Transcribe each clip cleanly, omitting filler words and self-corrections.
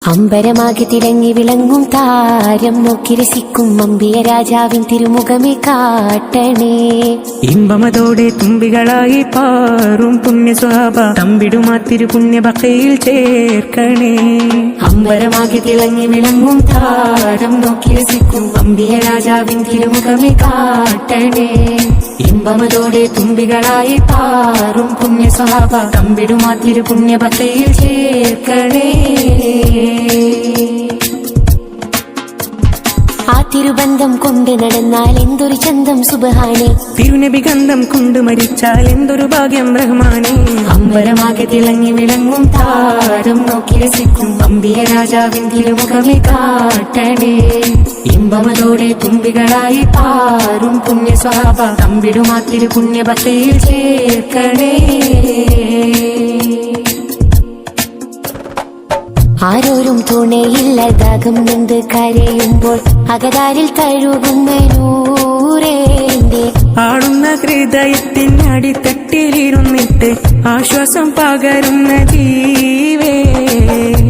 അമ്പരമാകെ തിളങ്ങി വിളങ്ങും താരം നോക്കി രസിക്കും അമ്പിയ രാജാവിൻ തിരുമുഖമേ കാട്ടണേ. ഇമ്പമതോടെ തുമ്പികളായി പാറും പുണ്യ സ്വഭാവ തമ്പിടുമാ തിരുപുണ്യ ബക്കയിൽ ചേർക്കണേ. അമ്പരമാകെ തിളങ്ങി വിളങ്ങും താരം നോക്കി രസിക്കും അമ്പിയ രാജാവിൻ തിരുമുഖമേ കാട്ടണേ. ഇമ്പമതോടെ തുമ്പികളായി പാറും പുണ്യ സ്വഭാവ തമ്പിടുമാ തിരുപുണ്യ ബക്കയിൽ ചേർക്കണേ. ആ തിരുബന്ധം കൊണ്ട് നടന്നാൽ എന്തൊരു ചന്തം സുബ്ഹാനേ. തിരുനബി ഗന്ധം കൊണ്ട് മരിച്ചാൽ എന്തൊരു ഭാഗ്യം റഹ്മാനേ. അമ്പരമാകെ തിളങ്ങി വിളങ്ങും താരം നോക്കി രസിക്കും അമ്പിയ രാജാവിൻ തിരുമുഖമേ കാട്ടണേ. ഇമ്പമതോടെ തുമ്പികളായി പാറും പുണ്യ സ്വഭാവ തമ്പിടുമാ തിരുപുണ്യ ബക്കയിൽ ചേർക്കണേ. ആരോരും തുണയില്ലതാകും നൊന്ത് കരയുമ്പോൾ അകതാരിൽ തഴുകുന്ന നൂറേന്റെ ആടുന്ന ഹൃദയത്തിൻ അടിത്തട്ടിലിരുന്നിട്ട് ആശ്വാസം പകരുന്ന ജീവേ.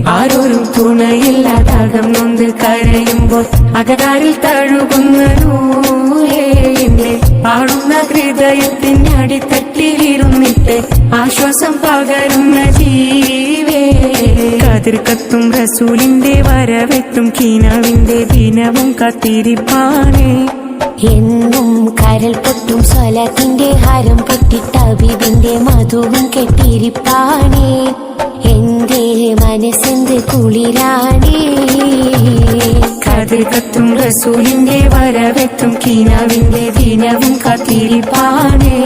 ആരോരും തുണയില്ലതാകും നൊന്ത് കരയുമ്പോൾ അകതാരിൽ തഴുകുന്ന നൂറേന്റെ ആടുന്ന ഹൃദയത്തിൻ അടിത്തട്ടിലിരുന്നിട്ട് ആശ്വാസം പകരുന്ന ജീവേ. കതിർക്കത്തും റസൂലിന്റെ വരവെത്തും കീനാവിന്റെ ദിനവും കാത്തിരിപ്പാനേ. എന്നും കരൽ പൊട്ടും സ്വലത്തിന്റെ ഹാരം പൊട്ടിട്ട ഹബീബിന്റെ മധുവും കെട്ടിരിപ്പാനേ. എന്റെ മനസ്സെന്ത് കുളിരാണേ. കതിർക്കത്തും റസൂലിന്റെ വരവെത്തും കീനാവിന്റെ ദിനവും കാത്തിരിപ്പാനേ.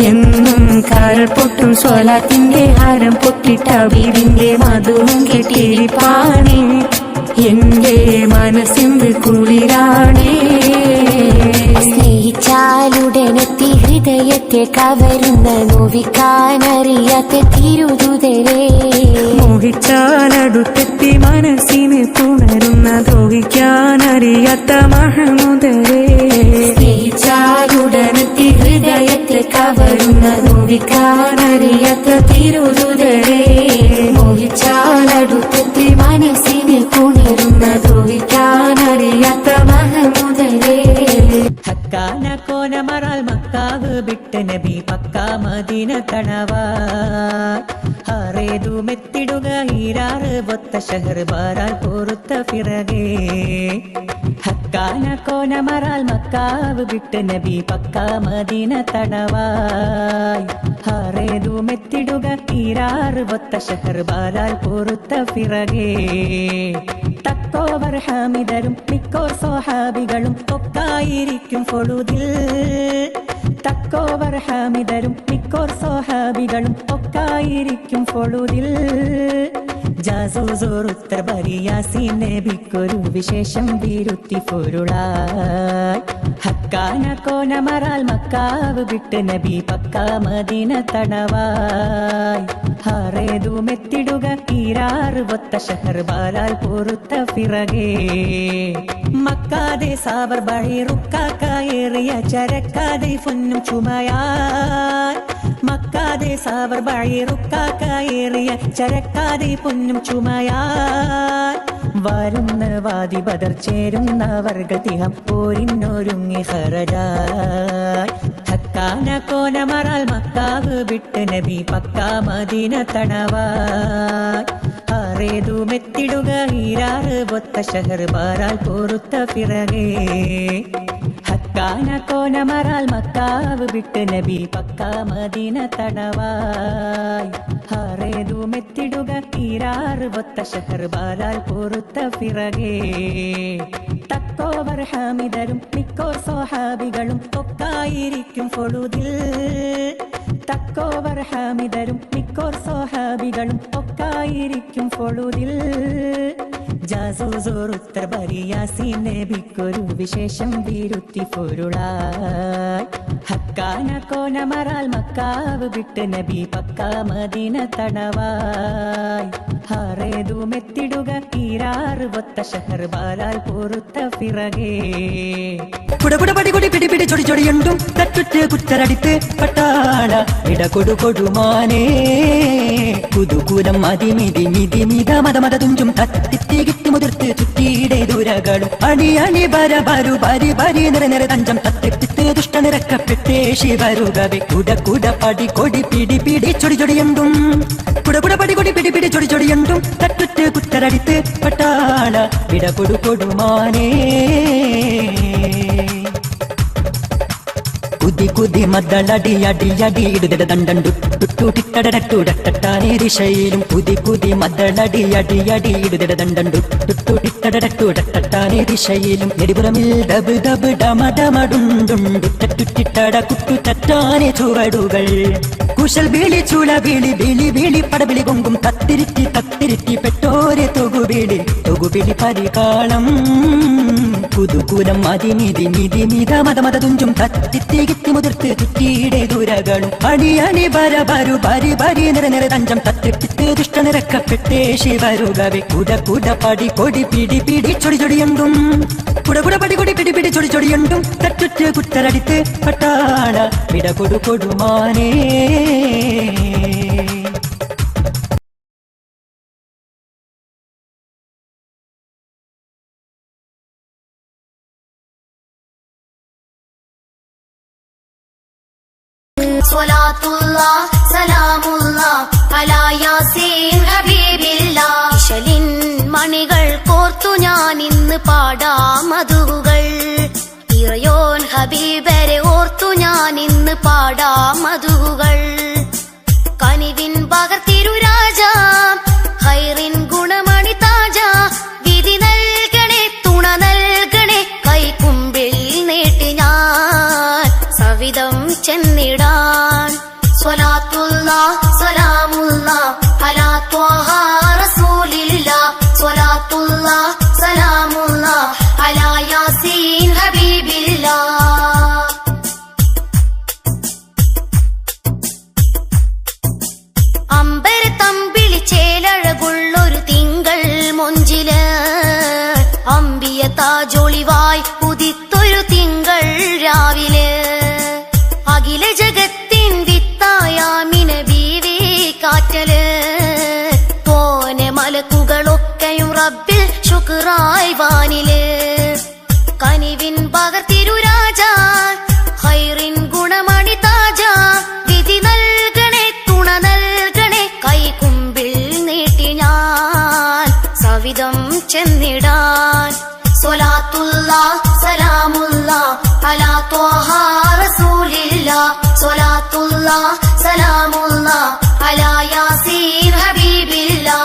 എന്നും കരൾ പൊട്ടും സ്വലാത്തിന്റെ ഹാരം പൊട്ടിട്ട ഹബീബിന്റെ മധുവും കെട്ടിരിപ്പാനേ. എന്റെ മനസ്സെന്ത് കുളിരാണേ. സ്നേഹിച്ചാലുടനെത്തി ഹൃദയത്തെ കവരുന്ന നോവിക്കാനറിയാത്ത തിരുതുതരേ. മോഹിച്ചാലടുത്തെത്തി മനസ്സിന് പുണരുന്ന ദ്രോഹിക്കാനറിയാത്ത മഹമുദരേ. സ്നേഹിച്ചാലുടനെത്തി ഹൃദയത്തെ കവരുന്ന നോവിക്കാനറിയാത്ത തിരുതുതരേ. മോഹിച്ചാലടുത്തെത്തി മനസ്സിന് പുണരുന്ന ദ്രോഹിക്കാനറിയാത്ത മഹമുദരേ. ഹക്കാന കോനമറാൽ മക്കാവ് വിട്ട് നബി പക്കാ മദീന തണവാ. ഹറേതു മെത്തിടുക ഹീരാറ് ഒത്ത ഷഹർ ബാരാൽ പൊറുത്ത പിറകെ. ഹക്കാന കോനമറാൽ മക്കാവ് വിട്ട് നബി പക്കാ മദീന തണവായ്. ഹറേതു മെത്തിടുക ഹീരാറ് ഒത്ത ഷഹർ ബാരാൽ പൊറുത്ത പിറകെ. തക്കോവർ ഹാമിദരും മിക്കോർ സ്വഹാബികളും ഒക്കായിരിക്കും ഫൊളുതിൽ. തക്കോവർ ഹാമിദരും മിക്കോർ സ്വഹാബികളും ഒക്കായിരിക്കും ഫൊളുതിൽ. ജാസൂസോറുത്തർ ബരിയാസീൻ നബിക്കൊരു വിശേഷം വിരുത്തി പൊരുളായി. ഹക്കാന കോനമറാൽ മക്കാവ് വിട്ട് നബി പക്കാ മദീന തണവായ്. ഹറേതു മെത്തിടുക ഹീരാറ് ഒത്ത ഷഹർ ബാലാൽ പൊറുത്ത പിറകെ. മക്കാതെ സാബർ ബഹിറുക്കായേറിയ ചരക്കാതെ പൊന്നും ചുമയാൽ. മക്കാതെ സാബർ ബഹിറുക്കായേറിയ ചരക്കാതെ പൊന്നും ചുമയാൽ. വരുന്ന വാദി ബദർ ചേരുന്ന വർഗതിഹം പോരിന്നൊരുങ്ങി ഹറജായ്. ഹക്കാന കോനമറാൽ മക്കാവ് വിട്ട് നബി പക്കാ മദീന തണവായ്. ഹറേതു മെത്തിടുക ഹീരാറ് ഒത്ത ഷഹർ ബാരാൽ പൊറുത്ത പിറകെ. ഹക്കാന കോനമറാൽ മക്കാവ് വിട്ട് നബി പക്കാ മദീന തണവായ്. ഹറേതു മെത്തിടുക ഹീരാറ് ഒത്ത ഷഹർ ബാരാൽ പൊറുത്ത പിറകെ. തക്കോവർ ഹാമിദരും മിക്കോർ സ്വഹാബികളും ഒക്കായിരിക്കും ഫൊളുതിൽ. തക്കോവർ ഹാമിദരും മിക്കോർ സ്വഹാബികളും ഒക്കായിരിക്കും ഫൊളുതിൽ. ജാസൂസോറുത്തർ ബരിയാസീൻ നബിക്കൊരു വിശേഷം വിരുത്തി പൊരുളായി. ഹക്കാന കോനമറാൽ മക്കാവ് വിട്ട് നബി പക്കാ മദീന തണവായ്. ഹാറേതുമെത്തിടുക ഈരാറ് ഒത്ത ഷഹർ ബാലാൽ പൊറുത്ത പിറകേ കുടകുട പടികൊടി പിടി പിടി ചൊടി ചൊടിയുണ്ടും തട്ടുറ്റ് കുറ്റരടിത്ത് പട്ടാള ഇട കൊടുകൊടുമാനേ പുതുകൂലം മതിമിതി മിതി മിത മത മത തുഞ്ചും തത്തിത്തി കിട്ടി മുതിർത്ത് ചുറ്റിയുടെ ദൂരകളും അണി അണി ബര ബരു ബരി ബരി നിര നിര തഞ്ചം തത്തിത്തിത്ത് ദുഷ്ട നിരക്കപ്പെട്ടേ ശിവരുകവെ കുട കുട പടി കൊടി പിടി പിടി ചൊടി ചൊടിയുണ്ടും കുടകുട പടികൊടി പിടി പിടി ചൊടി ചൊടിയുണ്ടും തട്ടുറ്റ് കുറ്റരടിത്ത് പട്ടാള ഇട കൊടുകൊടുമാനേ കുതി കുതി മദ്ദളടി അടി അടി ഇടുതിട ദണ്ടു ടുട്ടുടിട്ടടട്ടുടട്ടാനേ ദിശയിലും കുതി കുതി മദ്ദളടി അടി അടി ഇടുതിട ദണ്ടു ടുട്ടുടിട്ടടട്ടുടട്ടാനേ ദിശയിലും നെടിപുറമിൽ ദബ് ദബ് ഡമഡമടുണ്ടുണ്ടു തട്ടുറ്റിട്ടട കുട്ടു തട്ടാനേ ചുവടുകൾ കുശൽ ബീളി ചൂള ബീളി ബീളി ബീളി പടബിളി കൊങ്കും തത്തിരിറ്റി തത്തിരിറ്റി പെട്ടോരെ തൊകുബിളി പരികാളം പുതുകൂലം മതിമിതി മിതി മിത മത മത തുഞ്ചും തത്തിത്തി കിത്തി മുതിർത്ത് ചുറ്റിയുടെ ദൂരകളും അണി അണി ബര ബരു ബരി ബരി നിര നിര തഞ്ചം തത്തിപ്പിത്ത് ദുഷ്ട നിരക്കപ്പെട്ടേ ശിവരുകവെ കുട കുട പടി കൊടി പിടി പിടി ചൊടി ചൊടിയുണ്ടും കുടകുട പടി കൊടി പിടി പിടി ചൊടി ചൊടിയുണ്ടും തട്ടുറ്റ് കുറ്റരടിത്ത് പട്ടാള വിട കൊടുകൊടുമാനേ സ്വലാത്തുല്ലാ സലാമുല്ലാ അലാ യാസീൻ ഹബീബില്ലാ ഇശലിൻ മണികൾ കോർത്തു ഞാൻ ഇന്ന് പാടാം മധുകൾ ഇറയോൻ ഹബീബരെ ഓർത്തു ഞാൻ ഇന്ന് പാടാം മധുകൾ കനിവിൻ പകർത്തിരു രാജ ഹൈറിൻ ഗുണമണി താജ വിധി നൽകണേ തുണ നൽകണേ കൈക്കുമ്പിൽ നീട്ടി ഞാൻ സവിധം ചെന്നിടാൻ സ്വലാത്തുല്ലാ സലാമുല്ലാ അലാ ത്വാഹ റസൂലില്ലാ സ്വലാത്തുല്ലാ സലാമുല്ലാ അലാ യാസീൻ ഹബീബില്ലാ അമ്പര തമ്പിളി ചേലഴകുള്ളൊരു തിങ്കൾ മൊഞ്ചില് അമ്പിയ താജൊളിവായി ഉദിത്തൊരു തിങ്കൾ രാവിലെ അഖില ജഗത്തിൻ വിത്തായാമിന ബീവി കാറ്റല് പോനെ മലക്കുകളൊക്കെയും റബ്ബിൽ ശുക്റായി വാനില് കനിവിൻ പകർത്തിരു രാജ ഹൈറിൻ ഗുണമണി താജ വിധി നൽകണേ തുണ നൽകണേ കൈക്കുമ്പിൽ നീട്ടി ഞാൻ സവിധം ചെന്നിടാൻ സ്വലാത്തുല്ലാ സലാമുല്ലാ അലാ ത്വാഹ റസൂലില്ലാ സ്വലാത്തുല്ലാ സലാമുല്ലാ അലാ യാസീൻ ഹബീബില്ലാ